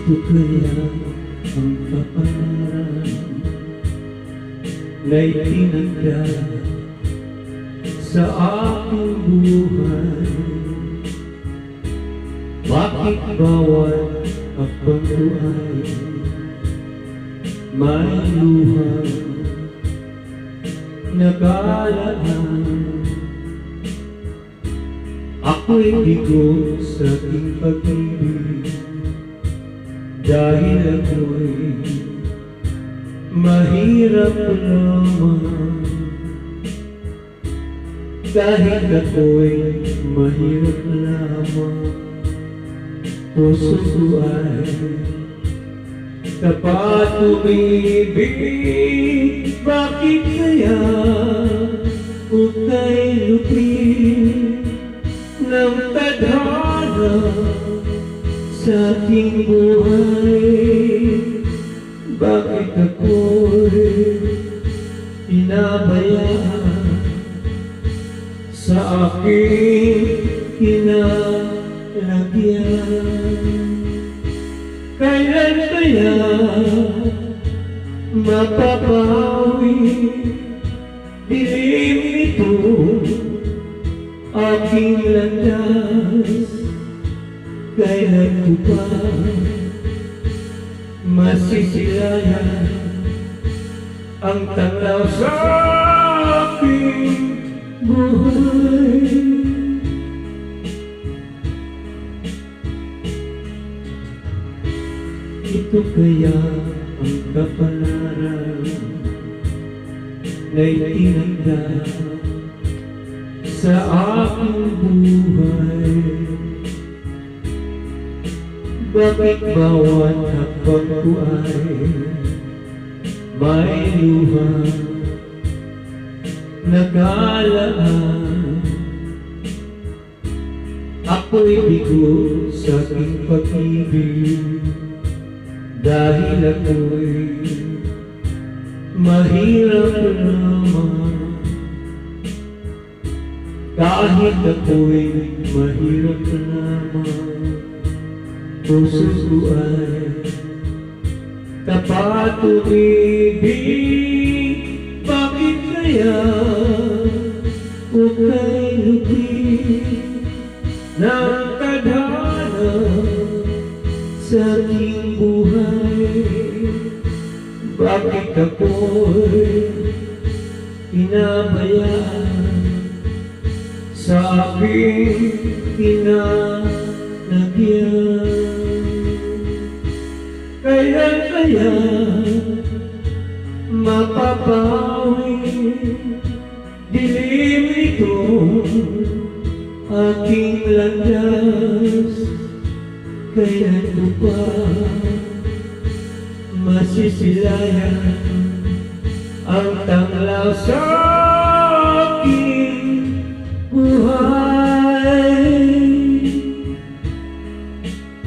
Ito kaya ang kapalaran na itinagda sa aking buhay. Bakit bawat akbang ko ay may luhang nag-aalala? Ako'y bigo sa aking pag-ibig dahil ako'y mahirap lamang. Kahit ako'y mahirap lamang, puso ko ay tapat umibig. Bakit kaya ika'y lupit ng tadhana sa aking buhay? Bakit ako'y pinabayaan sa aking kinalagyan? Kailan kaya mapapawi dilim nito aking landas? Kailan ko pa masisilayan ang tanglaw sa aking buhay? Ito kaya ang kapalaran na itinagda sa aking buhay. Bakit bawat hakbang ko ay may luhang nag-aalaan? Ako'y bigo sa aking pag-ibig dahil ako'y mahirap lamang. Kahit ako'y mahirap lamang, puso ko ay tapat umibig. Bakit kaya ika'y lupit ng tadhana sa aking buhay? Bakit ako'y pinabayaan sa aking kinalagyan? Kailan kaya mapapawi dilim ito aking landas? Kailan ko pa masisilayan ang tanglaw sa